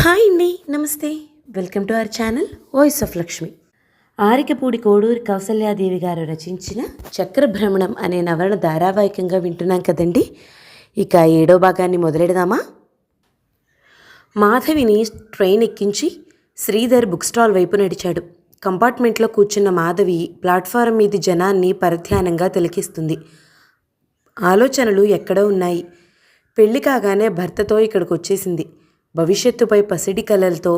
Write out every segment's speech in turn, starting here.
Hi అండి, నమస్తే. Welcome to our channel voice of Lakshmi. Arikapudi Koduri Kausalya Devi గారు రచించిన చక్రభ్రమణం అనే నవల ధారావాహికంగా వింటున్నాం కదండి. ఇక 7వ భాగాన్ని మొదలెడదామా? మాధవిని ట్రైన్ ఎక్కించి శ్రీధర్ బుక్ స్టాల్ వైపు నడిచాడు. కంపార్ట్మెంట్లో కూర్చున్న మాధవి ప్లాట్ఫారం మీది జనాన్ని పరధ్యానంగా తిలకిస్తుంది. ఆలోచనలు ఎక్కడో ఉన్నాయి. పెళ్లి కాగానే భర్తతో ఇక్కడికి వచ్చేసింది. భవిష్యత్తుపై పసిడి కలలతో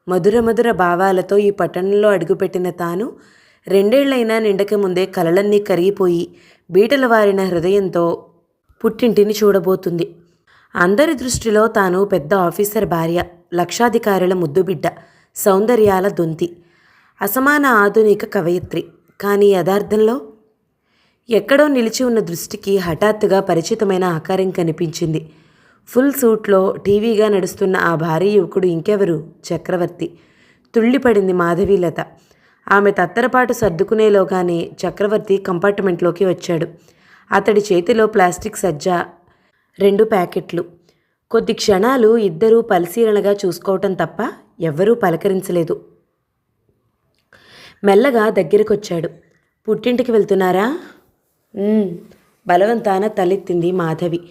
మధుర మధుర భావాలతో ఈ పట్టణంలో అడుగుపెట్టిన తాను 2 ఏళ్లైనా నిండక ముందే కలలన్నీ కరిగిపోయి బీటల వారిన హృదయంతో పుట్టింటిని చూడబోతుంది. అందరి దృష్టిలో తాను పెద్ద ఆఫీసర్ భార్య, లక్షాధికారుల ముద్దుబిడ్డ, సౌందర్యాల దొంతి, అసమాన ఆధునిక కవయిత్రి. కానీ యథార్థంలో ఎక్కడో నిలిచి ఉన్న దృష్టికి హఠాత్తుగా పరిచితమైన ఆకారం కనిపించింది. ఫుల్ సూట్లో టీవీగా నడుస్తున్న ఆ భారీ యువకుడు ఇంకెవరు? చక్రవర్తి. తుళ్ళిపడింది మాధవీలత. ఆమె తత్తరపాటు సర్దుకునేలోగానే చక్రవర్తి కంపార్ట్మెంట్లోకి వచ్చాడు. అతడి చేతిలో ప్లాస్టిక్ సజ్జ, 2 ప్యాకెట్లు. కొద్ది క్షణాలు ఇద్దరూ పరిశీలనగా చూసుకోవటం తప్ప ఎవ్వరూ పలకరించలేదు. మెల్లగా దగ్గరకొచ్చాడు. పుట్టింటికి వెళ్తున్నారా? బలవంతాన తలెత్తింది మాధవి.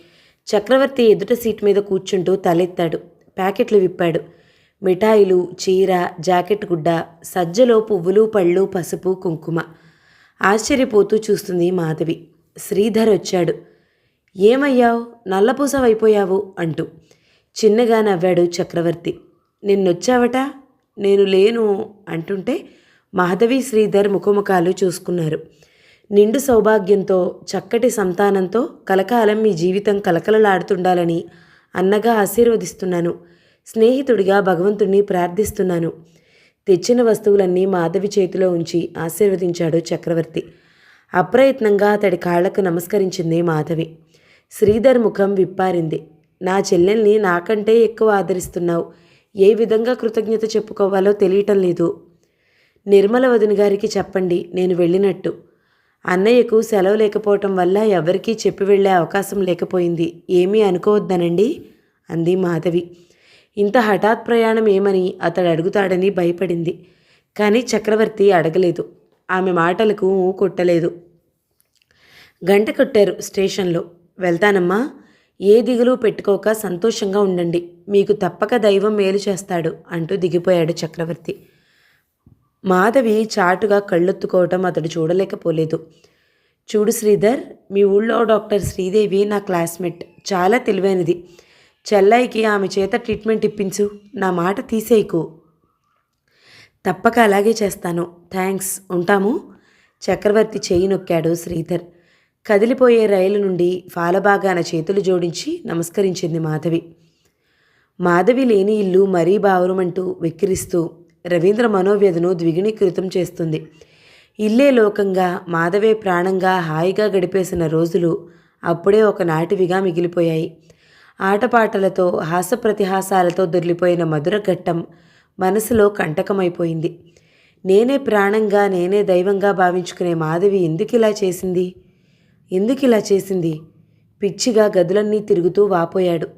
చక్రవర్తి ఎదుట సీట్ మీద కూర్చుంటూ తలెత్తాడు. ప్యాకెట్లు విప్పాడు. మిఠాయిలు, చీర, జాకెట్ గుడ్డ, సజ్జలో పువ్వులు, పళ్ళు, పసుపు, కుంకుమ. ఆశ్చర్యపోతూ చూస్తుంది మాధవి. శ్రీధర్ వచ్చాడు. ఏమయ్యావు, నల్లపూసవైపోయావు అంటూ చిన్నగా నవ్వాడు చక్రవర్తి. నిన్నొచ్చావట, నేను లేను అంటుంటే మాధవి శ్రీధర్ ముఖముఖాలు చూసుకున్నారు. నిండు సౌభాగ్యంతో, చక్కటి సంతానంతో కలకాలం మీ జీవితం కలకలలాడుతుండాలని అన్నగా ఆశీర్వదిస్తున్నాను. స్నేహితుడిగా భగవంతుడిని ప్రార్థిస్తున్నాను. తెచ్చిన వస్తువులన్నీ మాధవి చేతిలో ఉంచి ఆశీర్వదించాడు చక్రవర్తి. అప్రయత్నంగా అతడి కాళ్లకు నమస్కరించింది మాధవి. శ్రీధర్ ముఖం విప్పారింది. నా చెల్లెల్ని నాకంటే ఎక్కువ ఆదరిస్తున్నావు. ఏ విధంగా కృతజ్ఞత చెప్పుకోవాలో తెలియటం లేదు. నిర్మల వదిన గారికి చెప్పండి నేను వెళ్ళినట్టు. అన్నయ్యకు సెలవు లేకపోవటం వల్ల ఎవరికీ చెప్పి వెళ్ళే అవకాశం లేకపోయింది. ఏమీ అనుకోవద్దనండి అంది మాధవి. ఇంత హఠాత్ ప్రయాణం ఏమని అతడు అడుగుతాడని భయపడింది. కానీ చక్రవర్తి అడగలేదు. ఆమె మాటలకు కొట్టలేదు. గంట కొట్టారు స్టేషన్లో. వెళ్తానమ్మా, ఏ దిగులు పెట్టుకోక సంతోషంగా ఉండండి. మీకు తప్పక దైవం మేలు చేస్తాడు అంటూ దిగిపోయాడు చక్రవర్తి. మాధవి చాటుగా కళ్ళొత్తుకోవటం అతడు చూడలేకపోలేదు. చూడు శ్రీధర్, మీ ఊళ్ళో డాక్టర్ శ్రీదేవి నా క్లాస్మేట్, చాలా తెలివైనది. చెల్లాయికి ఆమె చేత ట్రీట్మెంట్ ఇప్పించు. నా మాట తీసేయకు. తప్పక అలాగే చేస్తాను. థ్యాంక్స్, ఉంటాము. చక్రవర్తి చేయి నొక్కాడు శ్రీధర్. కదిలిపోయే రైలు నుండి ఫాలబాగాన చేతులు జోడించి నమస్కరించింది మాధవి. మాధవి లేని ఇల్లు మరీ బావురమంటూ వెక్కిరిస్తూ రవీంద్ర మనోవ్యధను ద్విగుణీకృతం చేస్తుంది. ఇల్లే లోకంగా, మాధవే ప్రాణంగా హాయిగా గడిపేసిన రోజులు అప్పుడే ఒకనాటివిగా మిగిలిపోయాయి. ఆటపాటలతో, హాసప్రతిహాసాలతో దొర్లిపోయిన మధుర ఘట్టం మనసులో కంటకమైపోయింది. నేనే ప్రాణంగా, నేనే దైవంగా భావించుకునే మాధవి ఎందుకిలా చేసింది? పిచ్చిగా గదులన్నీ తిరుగుతూ వాపోయాడు.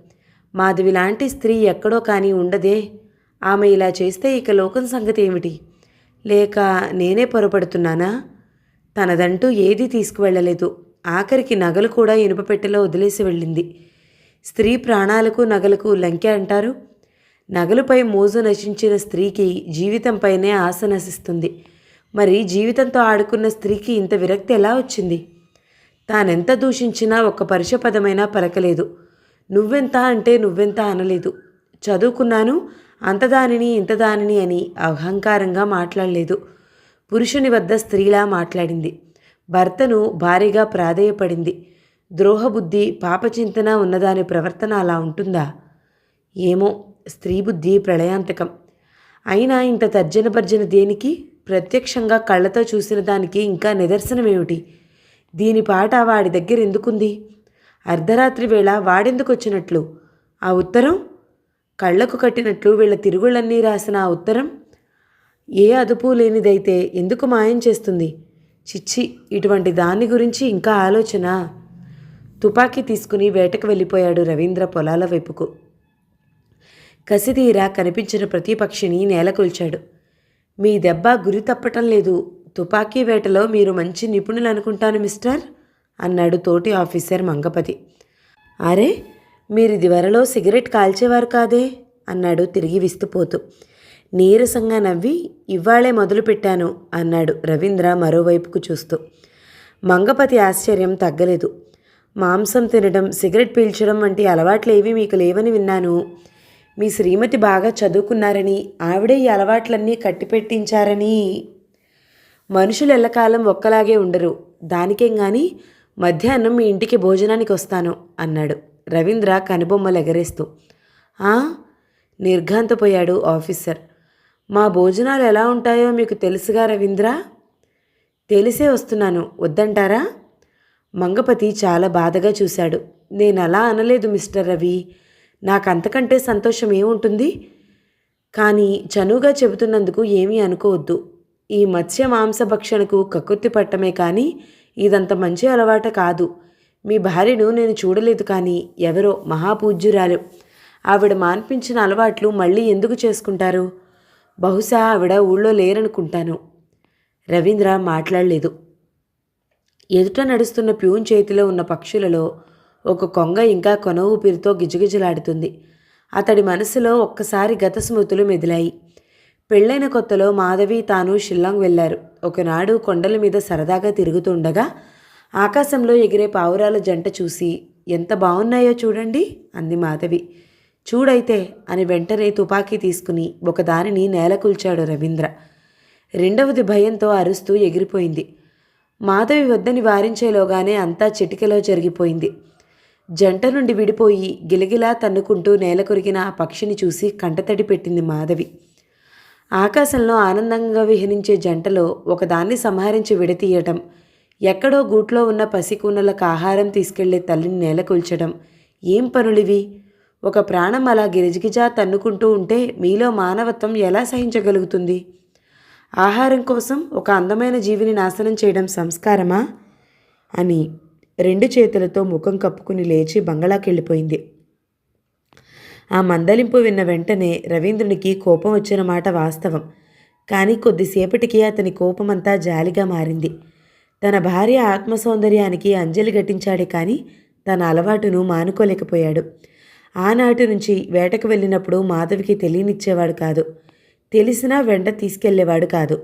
మాధవి లాంటి స్త్రీ ఎక్కడో కానీ ఉండదే. ఆమె ఇలా చేస్తే ఇక లోకం సంగతి ఏమిటి? లేక నేనే పొరపడుతున్నానా? తనదంటూ ఏదీ తీసుకువెళ్ళలేదు. ఆఖరికి నగలు కూడా ఇనుపపెట్టెలో వదిలేసి వెళ్ళింది. స్త్రీ ప్రాణాలకు నగలకు లంకె అంటారు. నగలుపై మోజు నశించిన స్త్రీకి జీవితంపైనే ఆశ నశిస్తుంది. మరి జీవితంతో ఆడుకున్న స్త్రీకి ఇంత విరక్తి ఎలా వచ్చింది? తానెంత దూషించినా ఒక్క పరుషపదమైనా పలకలేదు. నువ్వెంత అంటే నువ్వెంత అనలేదు. చదువుకున్నాను, అంతదానిని ఇంతదానిని అని అహంకారంగా మాట్లాడలేదు. పురుషుని వద్ద స్త్రీలా మాట్లాడింది. భర్తను భారీగా ప్రాధేయపడింది. ద్రోహబుద్ధి, పాపచింతన ఉన్నదాని ప్రవర్తన అలా ఉంటుందా? ఏమో, స్త్రీ బుద్ధి ప్రళయాంతకం. అయినా ఇంత తర్జన భర్జన దేనికి? ప్రత్యక్షంగా కళ్ళతో చూసిన దానికి ఇంకా నిదర్శనమేమిటి? దీని పాట వాడి దగ్గర ఎందుకుంది? అర్ధరాత్రి వేళ వాడెందుకు వచ్చినట్లు? ఆ ఉత్తరం కళ్లకు కట్టినట్లు వీళ్ళ తిరుగుళ్ళన్నీ రాసిన ఆ ఉత్తరం ఏ అదుపు లేనిదైతే ఎందుకు మాయం చేస్తుంది? చిచ్చి, ఇటువంటి దాని గురించి ఇంకా ఆలోచన. తుపాకీ తీసుకుని వేటకు వెళ్ళిపోయాడు రవీంద్ర పొలాల వైపుకు. కసితీరా కనిపించిన ప్రతి పక్షిని నేలకొల్చాడు. మీ దెబ్బ గురి తప్పటం లేదు. తుపాకీ వేటలో మీరు మంచి నిపుణులు అనుకుంటాను మిస్టర్ అన్నాడు తోటి ఆఫీసర్ మంగపతి. అరే, మీరిదివరలో సిగరెట్ కాల్చేవారు కాదే అన్నాడు తిరిగి విస్తుపోతూ. నీరసంగా నవ్వి ఇవాళే మొదలుపెట్టాను అన్నాడు రవీంద్ర మరోవైపుకు చూస్తూ. మంగపతి ఆశ్చర్యం తగ్గలేదు. మాంసం తినడం, సిగరెట్ పీల్చడం వంటి అలవాట్లేవి మీకు లేవని విన్నాను. మీ శ్రీమతి బాగా చదువుకున్నారని, ఆవిడే ఈ అలవాట్లన్నీ కట్టిపెట్టించారని. మనుషులు ఎల్లకాలం ఒక్కలాగే ఉండరు. దానికేం గాని మధ్యాహ్నం మీ ఇంటికి భోజనానికి వస్తాను అన్నాడు రవీంద్ర కనుబొమ్మలు ఎగరేస్తూ. నిర్ఘాంతపోయాడు ఆఫీసర్. మా భోజనాలు ఎలా ఉంటాయో మీకు తెలుసుగా రవీంద్ర. తెలిసే వస్తున్నాను, వద్దంటారా? మంగపతి చాలా బాధగా చూశాడు. నేను అలా అనలేదు మిస్టర్ రవి. నాకంతకంటే సంతోషం ఏముంటుంది? కానీ చనువుగా చెబుతున్నందుకు ఏమీ అనుకోవద్దు. ఈ మత్స్య మాంసభక్షణకు కక్కుర్తి పట్టమే కానీ ఇదంత మంచి అలవాట కాదు. మీ భార్యను నేను చూడలేదు, కానీ ఎవరో మహాపూజ్యురాలు. ఆవిడ మాన్పించిన అలవాట్లు మళ్ళీ ఎందుకు చేసుకుంటారు? బహుశా ఆవిడ ఊళ్ళో లేరనుకుంటాను. రవీంద్ర మాట్లాడలేదు. ఎదుట నడుస్తున్న ప్యూన్ చేతిలో ఉన్న పక్షులలో ఒక కొంగ ఇంకా కొన ఊపిరితో గిజగిజలాడుతుంది. అతడి మనసులో ఒక్కసారి గత స్మృతులు మెదిలాయి. పెళ్లైన కొత్తలో మాధవి తాను షిల్లాంగ్ వెళ్లారు. ఒకనాడు కొండల మీద సరదాగా తిరుగుతుండగా ఆకాశంలో ఎగిరే పావురాల జంట చూసి, ఎంత బాగున్నాయో చూడండి అంది మాధవి. చూడైతే అని వెంటనే తుపాకీ తీసుకుని ఒకదానిని నేలకూల్చాడు రవీంద్ర. రెండవది భయంతో అరుస్తూ ఎగిరిపోయింది. మాధవి వద్దని వారించేలోగానే అంతా చిటికెలో జరిగిపోయింది. జంట నుండి విడిపోయి గిలగిలా తన్నుకుంటూ నేల కొరిగిన ఆ పక్షిని చూసి కంటతడి పెట్టింది మాధవి. ఆకాశంలో ఆనందంగా విహరించే జంటలో ఒకదాన్ని సంహరించి విడతీయటం, ఎక్కడో గూట్లో ఉన్న పసికూనలకు ఆహారం తీసుకెళ్లే తల్లిని నేలకొల్చడం ఏం పనులివి? ఒక ప్రాణం అలా గిరిజిగిజా తన్నుకుంటూ ఉంటే మీలో మానవత్వం ఎలా సహించగలుగుతుంది? ఆహారం కోసం ఒక అందమైన జీవిని నాశనం చేయడం సంస్కారమా అని రెండు చేతులతో ముఖం కప్పుకుని లేచి బంగళాకెళ్ళిపోయింది. ఆ మందలింపు విన్న వెంటనే రవీంద్రునికి కోపం వచ్చిన మాట వాస్తవం. కానీ కొద్దిసేపటికి అతని కోపమంతా జాలిగా మారింది. తన భార్య ఆత్మసౌందర్యానికి అంజలి ఘటించాడే కానీ తన అలవాటును మానుకోలేకపోయాడు. ఆనాటి నుంచి వేటకు వెళ్ళినప్పుడు మాధవికి తెలియనిచ్చేవాడు కాదు. తెలిసినా వెంట తీసుకెళ్లేవాడు కాదు.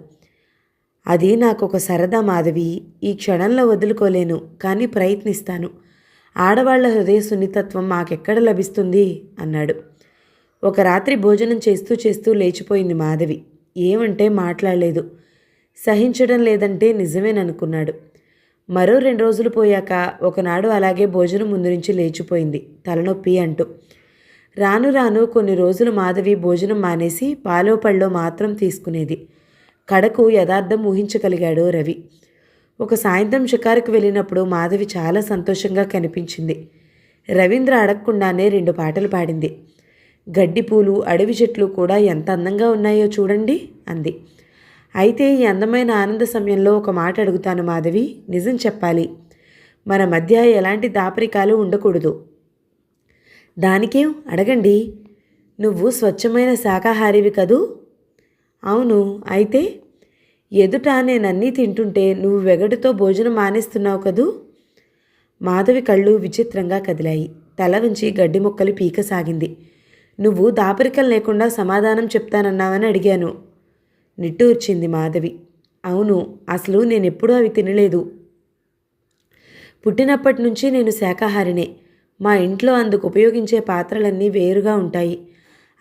అది నాకొక సరదా మాధవి. ఈ క్షణంలో వదులుకోలేను, కానీ ప్రయత్నిస్తాను. ఆడవాళ్ల హృదయ సున్నితత్వం మాకెక్కడ లభిస్తుంది అన్నాడు. ఒక రాత్రి భోజనం చేస్తూ చేస్తూ లేచిపోయింది మాధవి. ఏమంటే మాట్లాడలేదు. సహించడం లేదంటే నిజమేననుకున్నాడు. మరో 2 రోజులు పోయాక ఒకనాడు అలాగే భోజనం ముందు నుంచి లేచిపోయింది, తలనొప్పి అంటూ. రాను రాను కొన్ని రోజులు మాధవి భోజనం మానేసి పాలో పళ్ళో మాత్రం తీసుకునేది. కడకు యథార్థం ఊహించగలిగాడు రవి. ఒక సాయంత్రం షికారుకు వెళ్ళినప్పుడు మాధవి చాలా సంతోషంగా కనిపించింది. రవీంద్ర అడగకుండానే 2 పాటలు పాడింది. గడ్డి పూలు, అడవి చెట్లు కూడా ఎంత అందంగా ఉన్నాయో చూడండి అంది. అయితే ఈ అందమైన ఆనంద సమయంలో ఒక మాట అడుగుతాను మాధవి, నిజం చెప్పాలి. మన మధ్య ఎలాంటి దాపరికాలు ఉండకూడదు. దానికేం, అడగండి. నువ్వు స్వచ్ఛమైన శాకాహారివి కదూ? అవును. అయితే ఎదుట నేనన్నీ తింటుంటే నువ్వు వెగటుతో భోజనం మానేస్తున్నావు కదూ? మాధవి కళ్ళు విచిత్రంగా కదిలాయి. తల వంచి గడ్డి మొక్కలు పీకసాగింది. నువ్వు దాపరికం లేకుండా సమాధానం చెప్తానన్నావని అడిగాను. నిట్టూర్చింది మాధవి. అవును, అసలు నేనెప్పుడూ అవి తినలేదు. పుట్టినప్పటి నుంచి నేను శాకాహారినే. మా ఇంట్లో అందుకు ఉపయోగించే పాత్రలన్నీ వేరుగా ఉంటాయి.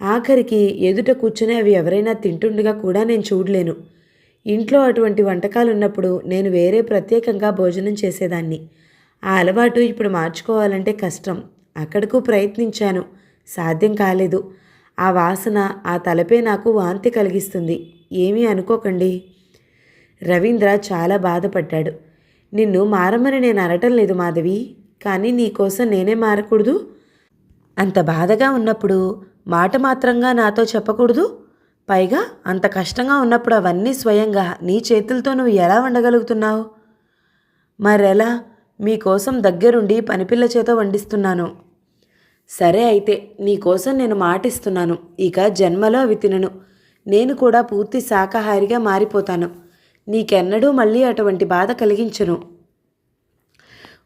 ఆఖరికి ఎదుట కూర్చుని అవి ఎవరైనా తింటుండగా కూడా నేను చూడలేను. ఇంట్లో అటువంటి వంటకాలు ఉన్నప్పుడు నేను వేరే ప్రత్యేకంగా భోజనం చేసేదాన్ని. ఆ అలవాటు ఇప్పుడు మార్చుకోవాలంటే కష్టం. అక్కడకు ప్రయత్నించాను, సాధ్యం కాలేదు. ఆ వాసన, ఆ తలపే నాకు వాంతి కలిగిస్తుంది. ఏమీ అనుకోకండి. రవీంద్ర చాలా బాధపడ్డాడు. నిన్ను మారమని నేను అనటం లేదు మాధవి, కానీ నీకోసం నేనే మారకూడదు? అంత బాధగా ఉన్నప్పుడు మాట మాత్రంగా నాతో చెప్పకూడదు? పైగా అంత కష్టంగా ఉన్నప్పుడు అవన్నీ స్వయంగా నీ చేతులతో నువ్వు ఎలా వండగలుగుతున్నావు? మరెలా? మీకోసం దగ్గరుండి పనిపిల్ల చేత వండిస్తున్నాను. సరే అయితే నీకోసం నేను మాటిస్తున్నాను. ఇక జన్మలో అవి తినను. నేను కూడా పూర్తి శాకాహారిగా మారిపోతాను. నీకెన్నడూ మళ్ళీ అటువంటి బాధ కలిగించను.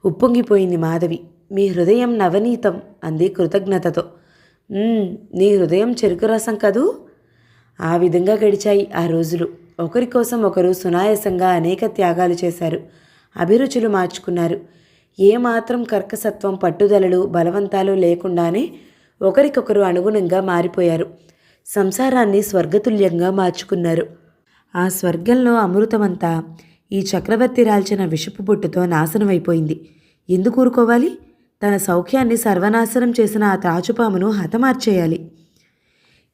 ఉప్పొంగిపోయింది మాధవి. మీ హృదయం నవనీతం అంది కృతజ్ఞతతో. నీ హృదయం చెరుకు రసం కదూ. ఆ విధంగా గడిచాయి ఆ రోజులు. ఒకరి కోసం ఒకరు సునాయాసంగా అనేక త్యాగాలు చేశారు. అభిరుచులు మార్చుకున్నారు. ఏమాత్రం కర్కసత్వం, పట్టుదలలు, బలవంతాలు లేకుండానే ఒకరికొకరు అనుగుణంగా మారిపోయారు. సంసారాన్ని స్వర్గతుల్యంగా మార్చుకున్నారు. ఆ స్వర్గంలో అమృతమంతా ఈ చక్రవర్తి రాల్చిన విషపు బొట్టుతో నాశనమైపోయింది. ఎందుకు ఊరుకోవాలి? తన సౌఖ్యాన్ని సర్వనాశనం చేసిన ఆ త్రాచుపామును హతమార్చేయాలి.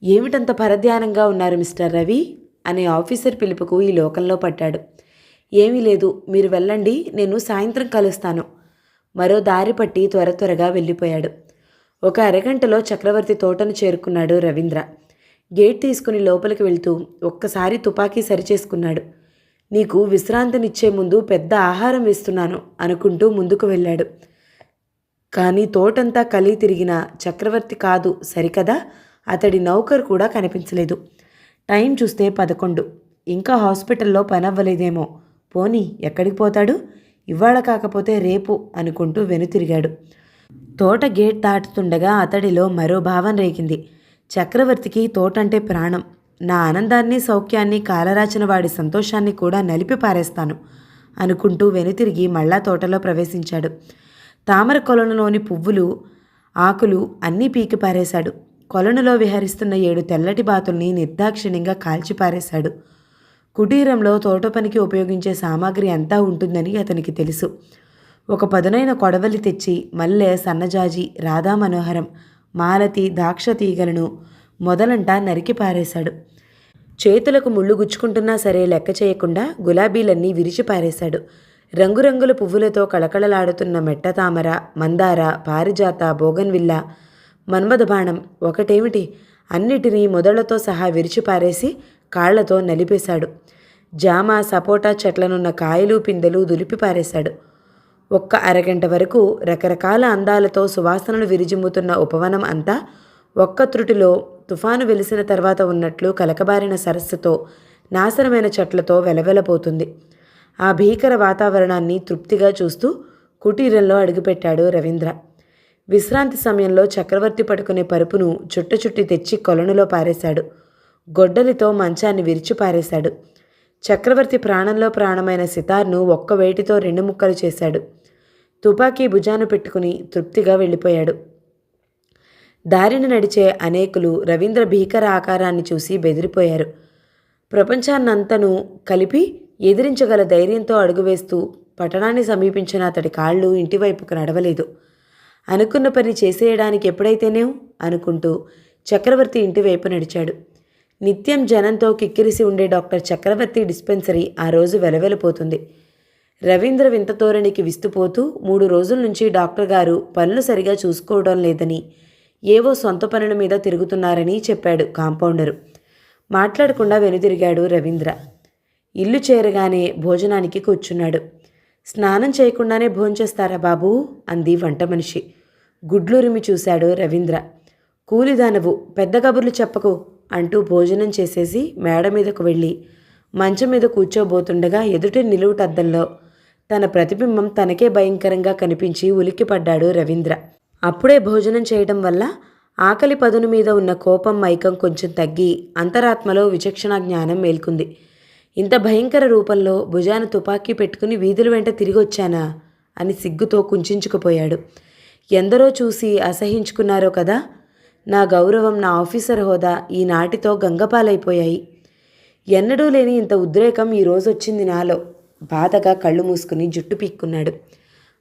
ఏమిటంత పరధ్యానంగా ఉన్నారు మిస్టర్ రవి అనే ఆఫీసర్ పిలుపుకు ఈ లోకంలో పడ్డాడు. ఏమీ లేదు, మీరు వెళ్ళండి, నేను సాయంత్రం కలుస్తాను. మరో దారి పట్టి త్వరగా వెళ్ళిపోయాడు. ఒక అరగంటలో చక్రవర్తి తోటను చేరుకున్నాడు రవీంద్ర. గేట్ తీసుకుని లోపలికి వెళ్తూ ఒక్కసారి తుపాకీ సరిచేసుకున్నాడు. నీకు విశ్రాంతినిచ్చే ముందు పెద్ద ఆహారం వేస్తున్నాను అనుకుంటూ ముందుకు వెళ్ళాడు. కానీ తోటంతా కలి తిరిగిన చక్రవర్తి కాదు సరికదా, అతడి నౌకరు కూడా కనిపించలేదు. టైం చూస్తే 11. ఇంకా హాస్పిటల్లో పనవ్వలేదేమో. పోనీ ఎక్కడికి పోతాడు? ఇవాళ కాకపోతే రేపు అనుకుంటూ వెనుతిరిగాడు. తోట గేట్ దాటుతుండగా అతడిలో మరో భావం రేగింది. చక్రవర్తికి తోటంటే ప్రాణం. నా ఆనందాన్ని, సౌఖ్యాన్ని, కాలరాచిన వాడి సంతోషాన్ని కూడా నలిపి పారేస్తాను అనుకుంటూ వెనుతిరిగి మళ్ళా తోటలో ప్రవేశించాడు. తామర కొలనులోని పువ్వులు, ఆకులు అన్నీ పీకి పారేశాడు. కొలనులో విహరిస్తున్న 7 తెల్లటి బాతుల్ని నిర్దాక్షిణ్యంగా కాల్చిపారేశాడు. కుటీరంలో తోట పనికి ఉపయోగించే సామాగ్రి అంతా ఉంటుందని అతనికి తెలుసు. ఒక పదునైన కొడవలి తెచ్చి మల్లె, సన్నజాజి, రాధా మనోహరం, మాలతి, దాక్ష తీగలను మొదలంటా నరికి పారేశాడు. చేతులకు ముళ్ళు గుచ్చుకుంటున్నా సరే లెక్క చేయకుండా గులాబీలన్నీ విరిచి పారేశాడు. రంగురంగుల పువ్వులతో కళకళలాడుతున్న మెట్టతామర, మందార, పారిజాత, బోగన్విల్లా, మన్మథబాణం ఒకటేమిటి అన్నిటినీ మొదళ్లతో సహా విరిచిపారేసి కాళ్లతో నలిపేశాడు. జామ, సపోటా చెట్లనున్న కాయలు, పిందెలు దులిపి పారేశాడు. ఒక్క అరగంట వరకు రకరకాల అందాలతో సువాసనలు విరిజిమ్ముతున్న ఉపవనం అంతా ఒక్క త్రుటిలో తుఫాను వెలిసిన తర్వాత ఉన్నట్లు కలకబారిన సరస్సుతో, నాశనమైన చెట్లతో వెలవెలపోతుంది. ఆ భీకర వాతావరణాన్ని తృప్తిగా చూస్తూ కుటీరంలో అడుగుపెట్టాడు రవీంద్ర. విశ్రాంతి సమయంలో చక్రవర్తి పడుకునే పరుపును చుట్టి తెచ్చి కొలనులో పారేశాడు. గొడ్డలితో మంచాన్ని విరిచి పారేశాడు. చక్రవర్తి ప్రాణంలో ప్రాణమైన సితార్ను ఒక్క వేటితో 2 ముక్కలు చేశాడు. తుపాకీ భుజాన పెట్టుకుని తృప్తిగా వెళ్ళిపోయాడు. దారిన నడిచే అనేకులు రవీంద్ర భీకర ఆకారాన్ని చూసి బెదిరిపోయారు. ప్రపంచాన్నంతనూ కలిపి ఎదిరించగల ధైర్యంతో అడుగువేస్తూ పట్టణాన్ని సమీపించిన అతడి కాళ్ళు ఇంటివైపుకు నడవలేదు. అనుకున్న పని చేసేయడానికి ఎప్పుడైతేనేం అనుకుంటూ చక్రవర్తి ఇంటివైపు నడిచాడు. నిత్యం జనంతో కిక్కిరిసి ఉండే డాక్టర్ చక్రవర్తి డిస్పెన్సరీ ఆ రోజు వెలవెలపోతుంది. రవీంద్ర వింతతోరణికి విస్తుపోతూ 3 రోజుల నుంచి డాక్టర్ గారు పనులు సరిగా చూసుకోవడం లేదని, ఏవో సొంత పనుల మీద తిరుగుతున్నారని చెప్పాడు కాంపౌండరు. మాట్లాడకుండా వెనుదిరిగాడు రవీంద్ర. ఇల్లు చేరగానే భోజనానికి కూర్చున్నాడు. స్నానం చేయకుండానే భోంచేస్తారా బాబూ అంది వంట మనిషి. గుడ్లురిమి చూశాడు రవీంద్ర. కూలిదానవు, పెద్ద కబుర్లు చెప్పకు అంటూ భోజనం చేసేసి మేడ మీదకు వెళ్ళి మంచం మీద కూర్చోబోతుండగా ఎదుటి నిలువుటద్దంలో తన ప్రతిబింబం తనకే భయంకరంగా కనిపించి ఉలిక్కిపడ్డాడు రవీంద్ర. అప్పుడే భోజనం చేయడం వల్ల ఆకలి పదును మీద ఉన్న కోపం, మైకం కొంచెం తగ్గి అంతరాత్మలో విచక్షణ జ్ఞానం మేల్కుంది. ఇంత భయంకర రూపంలో భుజాన తుపాకీ పెట్టుకుని వీధుల వెంట తిరిగొచ్చానా అని సిగ్గుతో కుంచుకుపోయాడు. ఎందరో చూసి అసహించుకున్నారో కదా. నా గౌరవం, నా ఆఫీసర్ హోదా ఈనాటితో గంగపాలైపోయాయి. ఎన్నడూ లేని ఇంత ఉద్రేకం ఈరోజు వచ్చింది నాలో. బాధగా కళ్ళు మూసుకుని జుట్టు పీక్కున్నాడు.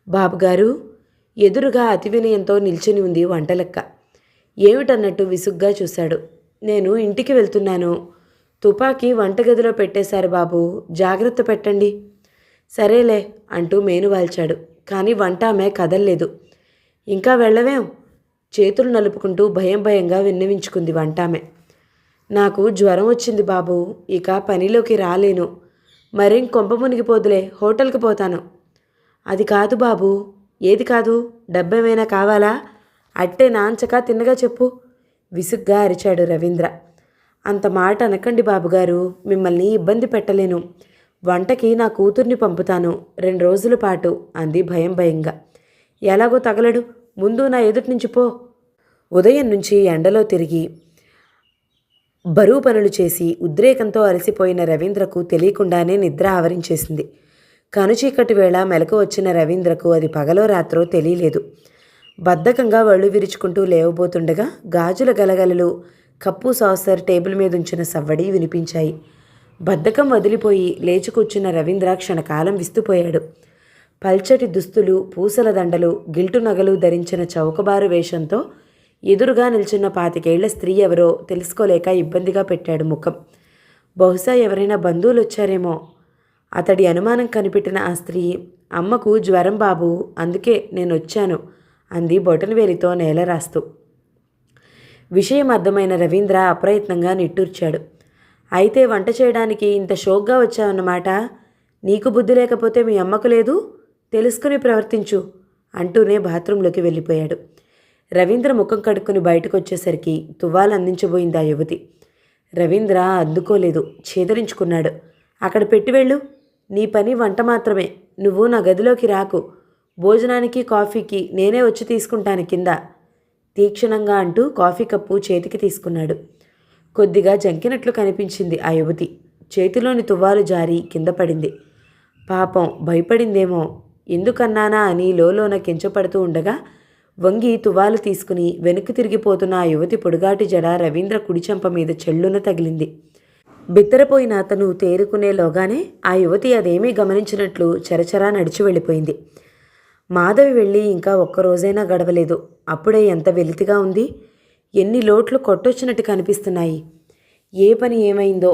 బాబుగారు ఎదురుగా అతి వినయంతో నిల్చుని ఉంది వంటలెక్క. ఏమిటన్నట్టు విసుగ్గా చూశాడు. నేను ఇంటికి వెళ్తున్నాను. తుపాకీ వంటగదిలో పెట్టేశారు బాబు, జాగ్రత్త పెట్టండి. సరేలే అంటూ మేనువాల్చాడు. కానీ వంట ఆమె కదల్లేదు. ఇంకా వెళ్ళవేం? చేతులు నలుపుకుంటూ భయంగా విన్నవించుకుంది వంటామె. నాకు జ్వరం వచ్చింది బాబు, ఇక పనిలోకి రాలేను. మరేం కొంప మునిగిపోదులే, హోటల్కి పోతాను. అది కాదు బాబు. ఏది కాదు? డబ్బేమైనా కావాలా అట్టే నాంచక తిన్నగా చెప్పు విసుగ్గా అరిచాడు రవీంద్ర. అంత మాట అనకండి బాబుగారు, మిమ్మల్ని ఇబ్బంది పెట్టలేను. వంటకి నా కూతుర్ని పంపుతాను 2 రోజుల పాటు అంది భయం భయంగా. ఎలాగో తగలడు, ముందు నా ఎదుటి నుంచి పో. ఉదయం నుంచి ఎండలో తిరిగి బరువు పనులు చేసి ఉద్రేకంతో అలసిపోయిన రవీంద్రకు తెలియకుండానే నిద్ర ఆవరించేసింది. కనుచీకటి వేళ మెలకు వచ్చిన రవీంద్రకు అది పగలో రాత్రో తెలియలేదు. బద్ధకంగా వళ్ళు విరుచుకుంటూ లేవబోతుండగా గాజుల గలగలలు, కప్పు సాసర్ టేబుల్ మీద ఉంచిన సవ్వడి వినిపించాయి. బద్ధకం వదిలిపోయి లేచి కూర్చున్న రవీంద్ర క్షణకాలం విస్తుపోయాడు. పల్చటి దుస్తులు, పూసల దండలు, గిల్టు నగలు ధరించిన చౌకబారు వేషంతో ఎదురుగా నిల్చున్న 25 ఏళ్ల స్త్రీ ఎవరో తెలుసుకోలేక ఇబ్బందిగా పెట్టాడు ముఖం. బహుశా ఎవరైనా బంధువులు వచ్చారేమో. అతడి అనుమానం కనిపెట్టిన ఆ స్త్రీ, అమ్మకు జ్వరం బాబు, అందుకే నేను వచ్చాను అంది బొటనవేలితో నేల రాస్తూ. విషయం అర్థమైన రవీంద్ర అప్రయత్నంగా నిట్టూర్చాడు. అయితే వంట చేయడానికి ఇంత షోక్గా వచ్చావన్నమాట. నీకు బుద్ధి లేకపోతే మీ అమ్మకు లేదు, తెలుసుకుని ప్రవర్తించు అంటూనే బాత్రూంలోకి వెళ్ళిపోయాడు. రవీంద్ర ముఖం కడుక్కుని బయటకు వచ్చేసరికి తువ్వాలు అందించబోయింది ఆ యువతి. రవీంద్ర అందుకోలేదు, చేదరించుకున్నాడు. అక్కడ పెట్టి వెళ్ళు, నీ పని వంట మాత్రమే. నువ్వు నా గదిలోకి రాకు. భోజనానికి కాఫీకి నేనే వచ్చి తీసుకుంటాను కింద తీక్షణంగా అంటూ కాఫీ కప్పు చేతికి తీసుకున్నాడు. కొద్దిగా జంకినట్లు కనిపించింది ఆ యువతి. చేతిలోని తువ్వాలు జారి కింద పడింది. పాపం భయపడిందేమో. ఎందుకన్నానా అని లోలోన కించపడుతూ ఉండగా వంగి తువ్వాలు తీసుకుని వెనక్కి తిరిగిపోతున్న ఆ యువతి పొడుగాటి జడ రవీంద్ర కుడిచెంప మీద చెల్లున తగిలింది. బిత్తరపోయిన అతను తేరుకునేలోగానే ఆ యువతి అదేమీ గమనించినట్లు చరచరా నడిచి వెళ్ళిపోయింది. మాధవి వెళ్ళి ఇంకా ఒక్కరోజైనా గడవలేదు. అప్పుడే ఎంత వెలితిగా ఉంది. ఎన్ని లోట్లు కొట్టొచ్చినట్టు కనిపిస్తున్నాయి. ఏ పని ఏమైందో,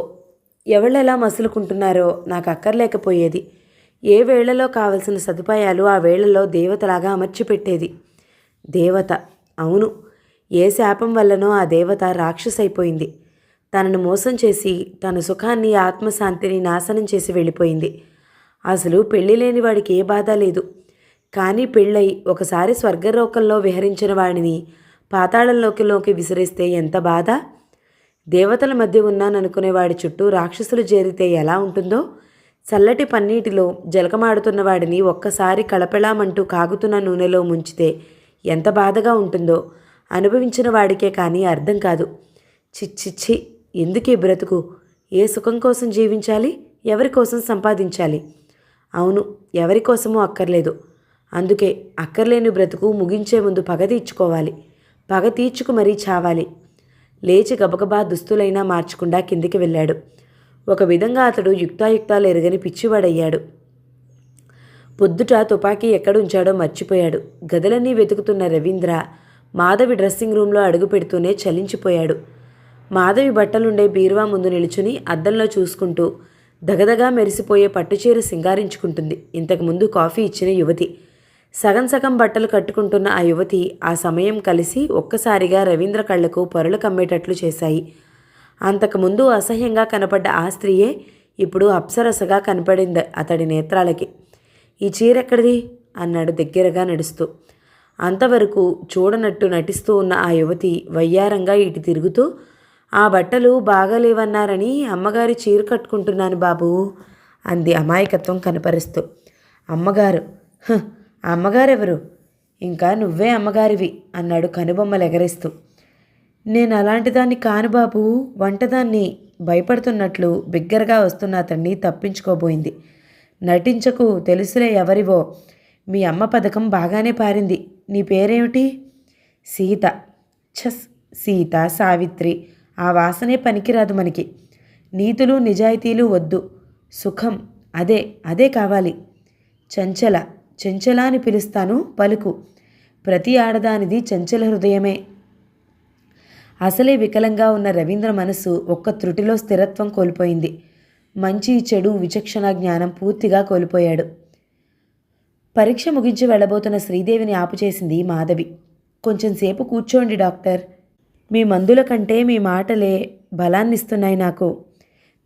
ఎవళ్ళెలా మసులుకుంటున్నారో నాకు అక్కర్లేకపోయేది. ఏ వేళలో కావలసిన సదుపాయాలు ఆ వేళల్లో దేవతలాగా అమర్చిపెట్టేది. దేవత, అవును, ఏ శాపం వల్లనో ఆ దేవత రాక్షసైపోయింది. తనను మోసం చేసి తన సుఖాన్ని, ఆత్మశాంతిని నాశనం చేసి వెళ్ళిపోయింది. అసలు పెళ్లి లేని వాడికి ఏ బాధ లేదు. కానీ పెళ్ళై ఒకసారి స్వర్గలోకంలో విహరించిన వాడిని పాతాళంలోకి విసిరేస్తే ఎంత బాధ. దేవతల మధ్య ఉన్నాననుకునేవాడి చుట్టూ రాక్షసులు చేరితే ఎలా ఉంటుందో, చల్లటి పన్నీటిలో జలకమాడుతున్న వాడిని ఒక్కసారి కళపెళామంటూ కాగుతున్న నూనెలో ముంచితే ఎంత బాధగా ఉంటుందో అనుభవించిన వాడికే కానీ అర్థం కాదు. చిచ్చిచ్చి, ఎందుకే బ్రతుకు? ఏ సుఖం కోసం జీవించాలి? ఎవరి కోసం సంపాదించాలి? అవును, ఎవరి కోసమూ అక్కర్లేదు. అందుకే అక్కర్లేని బ్రతుకు ముగించే ముందు పగ తీర్చుకోవాలి. పగ తీర్చుకు మరీ చావాలి. లేచి గబగబా దుస్తులైనా మార్చకుండా కిందికి వెళ్ళాడు. ఒక విధంగా అతడు యుక్తాయుక్తాలు ఎరగని పిచ్చివాడయ్యాడు. పొద్దుట తుపాకీ ఎక్కడుంచాడో మర్చిపోయాడు. గదులన్నీ వెతుకుతున్న రవీంద్ర మాధవి డ్రెస్సింగ్ రూంలో అడుగు పెడుతూనే చలించిపోయాడు. మాధవి బట్టలుండే బీరువా ముందు నిలుచుని అద్దంలో చూసుకుంటూ దగదగా మెరిసిపోయే పట్టుచీర సింగారించుకుంటుంది ఇంతకుముందు కాఫీ ఇచ్చిన యువతి. సగం సగం బట్టలు కట్టుకుంటున్న ఆ యువతి ఆ సమయం కలిసి ఒక్కసారిగా రవీంద్ర కళ్లకు పొరలు కమ్మేటట్లు చేశాయి. అంతకుముందు అసహ్యంగా కనపడ్డ ఆ స్త్రీయే ఇప్పుడు అప్సరసగా కనపడింది అతడి నేత్రాలకి. ఈ చీరెక్కడిది అన్నాడు దగ్గరగా నడుస్తూ. అంతవరకు చూడనట్టు నటిస్తూ ఉన్న ఆ యువతి వయ్యారంగా ఇటు తిరుగుతూ, ఆ బట్టలు బాగాలేవన్నారని అమ్మగారి చీర కట్టుకుంటున్నాను బాబూ అంది అమాయకత్వం కనపరుస్తూ. అమ్మగారు? అమ్మగారెవరు? ఇంకా నువ్వే అమ్మగారివి అన్నాడు కనుబొమ్మలు ఎగరేస్తూ. నేను అలాంటి దాన్ని కాను బాబు, వంటదాన్ని. భయపడుతున్నట్లు బిగ్గరగా వస్తున్న అతన్ని తప్పించుకోబోయింది. నటించకు, తెలుసులే ఎవరివో. మీ అమ్మ పథకం బాగానే పారింది. నీ పేరేమిటి? సీత. ఛస్, సీత, సావిత్రి, ఆ వాసనే పనికిరాదు మనకి. నీతులు నిజాయితీలు వద్దు. సుఖం, అదే కావాలి. చంచల, చెంచల అని పిలుస్తాను, పలుకు. ప్రతి ఆడదానిది చంచల హృదయమే. అసలే వికలంగా ఉన్న రవీంద్ర మనస్సు ఒక్క త్రుటిలో స్థిరత్వం కోల్పోయింది. మంచి చెడు విచక్షణ జ్ఞానం పూర్తిగా కోల్పోయాడు. పరీక్ష ముగించి వెళ్ళబోతున్న శ్రీదేవిని ఆపుచేసింది మాధవి. కొంచెంసేపు కూర్చోండి డాక్టర్. మీ మందుల కంటే మీ మాటలే బలాన్నిస్తున్నాయి నాకు.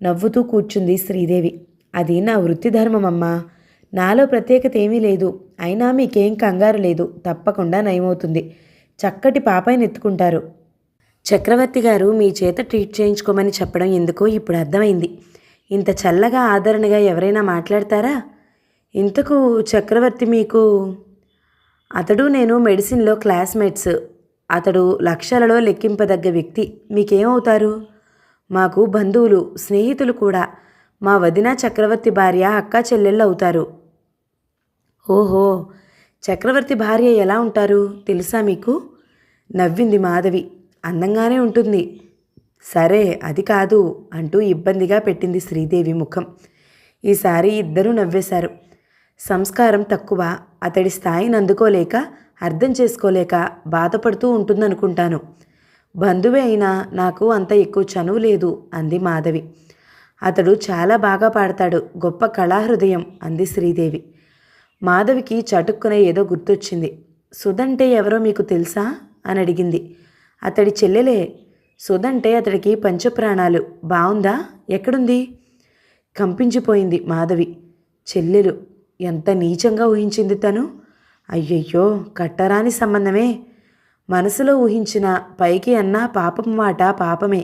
నవ్వుతూ కూర్చుంది శ్రీదేవి. అది నా వృత్తి ధర్మమమ్మా. నాలో ప్రత్యేకత ఏమీ లేదు. అయినా మీకేం కంగారు లేదు, తప్పకుండా నయమవుతుంది. చక్కటి పాపాయిని ఎత్తుకుంటారు. చక్రవర్తి గారు మీ చేత ట్రీట్ చేయించుకోమని చెప్పడం ఎందుకో ఇప్పుడు అర్థమైంది. ఇంత చల్లగా ఆదరణగా ఎవరైనా మాట్లాడతారా? ఇంతకు చక్రవర్తి మీకు? అతడు నేను మెడిసిన్లో క్లాస్మేట్స్. అతడు లక్షలలో లెక్కింపదగ్గ వ్యక్తి. మీకేమవుతారు? మాకు బంధువులు, స్నేహితులు కూడా. మా వదిన చక్రవర్తి భార్య అక్కా చెల్లెళ్ళు అవుతారు. ఓహో, చక్రవర్తి భార్య ఎలా ఉంటారు తెలుసా మీకు? నవ్వింది మాధవి. అందంగానే ఉంటుంది. సరే అది కాదు అంటూ ఇబ్బందిగా పెట్టింది శ్రీదేవి ముఖం. ఈసారి ఇద్దరూ నవ్వేశారు. సంస్కారం తక్కువ, అతడి స్థాయిని అందుకోలేక, అర్థం చేసుకోలేక బాధపడుతూ ఉంటుందనుకుంటాను. బంధువే అయినా నాకు అంత ఎక్కువ చనువు లేదు అంది మాధవి. అతడు చాలా బాగా పాడతాడు, గొప్ప కళాహృదయం అంది శ్రీదేవి. మాధవికి చటుక్కున ఏదో గుర్తొచ్చింది. సుధంటే ఎవరో మీకు తెలుసా అని అడిగింది. అతడి చెల్లెలే. సుధంటే అతడికి పంచప్రాణాలు. బావుందా? ఎక్కడుంది? కంపించిపోయింది మాధవి. చెల్లెలు ఎంత నీచంగా ఊహించింది తను. అయ్యయ్యో, కట్టరాని సంబంధమే. మనసులో ఊహించిన పైకి అన్నా పాపం మాట పాపమే.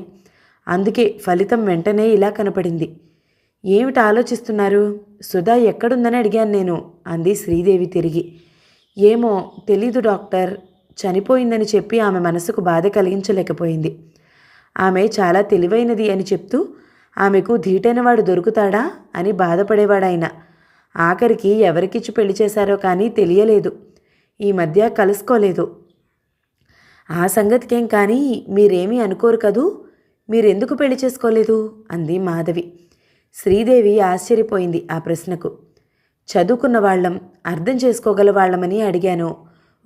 అందుకే ఫలితం వెంటనే ఇలా కనపడింది. ఏమిటి ఆలోచిస్తున్నారు? సుధా ఎక్కడుందని అడిగాను నేను అంది శ్రీదేవి తిరిగి. ఏమో తెలీదు డాక్టర్. చనిపోయిందని చెప్పి ఆమె మనసుకు బాధ కలిగించలేకపోయింది. ఆమె చాలా తెలివైనది అని చెప్తూ ఆమెకు ధీటైనవాడు దొరుకుతాడా అని బాధపడేవాడాయన. ఆఖరికి ఎవరికిచ్చి పెళ్లి చేశారో కానీ తెలియలేదు. ఈ మధ్య కలుసుకోలేదు. ఆ సంగతికేం కానీ మీరేమీ అనుకోరు కదూ. మీరెందుకు పెళ్లి చేసుకోలేదు అంది మాధవి. శ్రీదేవి ఆశ్చర్యపోయింది ఆ ప్రశ్నకు. చదువుకున్న వాళ్ళం, అర్థం చేసుకోగల వాళ్ళమని అడిగాను.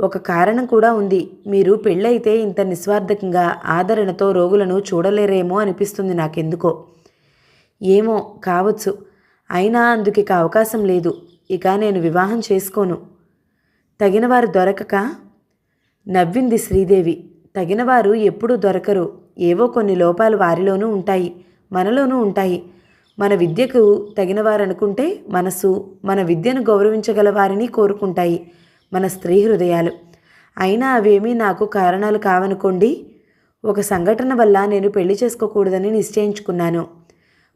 ఒక కారణం కూడా ఉంది. మీరు పెళ్ళైతే ఇంత నిస్వార్థకంగా ఆదరణతో రోగులను చూడలేరేమో అనిపిస్తుంది నాకెందుకో. ఏమో కావచ్చు. అయినా అందుకిక అవకాశం లేదు. ఇక నేను వివాహం చేసుకోను. తగినవారు దొరకక? నవ్వింది శ్రీదేవి. తగినవారు ఎప్పుడూ దొరకరు. ఏవో కొన్ని లోపాలు వారిలోనూ ఉంటాయి, మనలోనూ ఉంటాయి. మన విద్యకు తగినవారనుకుంటే మనసు, మన విద్యను గౌరవించగల వారిని కోరుకుంటాయి మన స్త్రీ హృదయాలు. అయినా అవేమీ నాకు కారణాలు కావనుకోండి. ఒక సంఘటన వల్ల నేను పెళ్లి చేసుకోకూడదని నిశ్చయించుకున్నాను.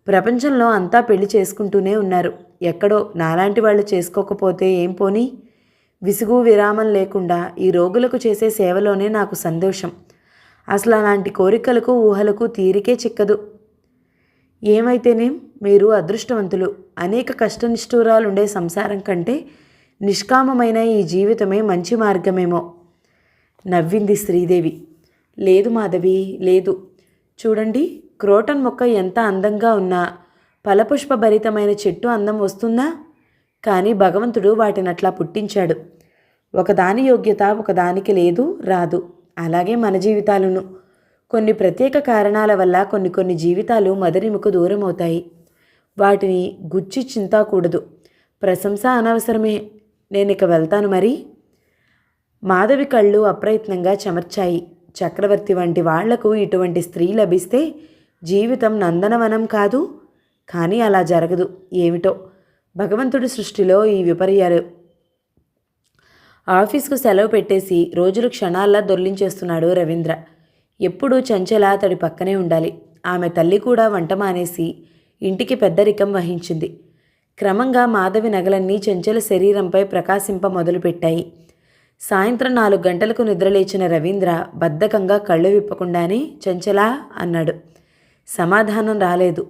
ప్రపంచంలో అంతా పెళ్లి చేసుకుంటూనే ఉన్నారు. ఎక్కడో నాలాంటి వాళ్ళు చేసుకోకపోతే ఏం పోనీ? విసుగు విరామం లేకుండా ఈ రోగులకు చేసే సేవలోనే నాకు సంతోషం. అసలు అలాంటి కోరికలకు ఊహలకు తీరికే చిక్కదు. ఏమైతేనేం, మీరు అదృష్టవంతులు. అనేక కష్టనిష్ఠూరాలుండే సంసారం కంటే నిష్కామమైన ఈ జీవితమే మంచి మార్గమేమో. నవ్వింది శ్రీదేవి. లేదు మాధవి, లేదు. చూడండి, క్రోటన్ మొక్క ఎంత అందంగా ఉన్నా ఫలపుష్పభరితమైన చెట్టు అందం వస్తుందా? కానీ భగవంతుడు వాటినట్లా పుట్టించాడు. ఒకదాని యోగ్యత ఒకదానికి లేదు, రాదు. అలాగే మన జీవితాలను కొన్ని ప్రత్యేక కారణాల వల్ల కొన్ని జీవితాలు మదరిముకు దూరం అవుతాయి. వాటిని గుచ్చి చింతాకూడదు. ప్రశంస అనవసరమే. నేనిక వెళ్తాను మరి. మాధవి కళ్ళు అప్రయత్నంగా చెమర్చాయి. చక్రవర్తి వంటి వాళ్లకు ఇటువంటి స్త్రీ లభిస్తే జీవితం నందనవనం కాదు. కానీ అలా జరగదు. ఏమిటో భగవంతుడి సృష్టిలో ఈ విపర్యాలు. ఆఫీస్కు సెలవు పెట్టేసి రోజులు క్షణాల్లో దొర్లించేస్తున్నాడు రవీంద్ర. ఎప్పుడూ చంచల అతడి పక్కనే ఉండాలి. ఆమె తల్లి కూడా వంట మానేసి ఇంటికి పెద్దరికం వహించింది. క్రమంగా మాధవి నగలన్నీ చంచల శరీరంపై ప్రకాశింప మొదలుపెట్టాయి. సాయంత్రం 4 గంటలకు నిద్రలేచిన రవీంద్ర బద్ధకంగా కళ్ళు విప్పకుండానే చంచలా అన్నాడు. సమాధానం రాలేదు.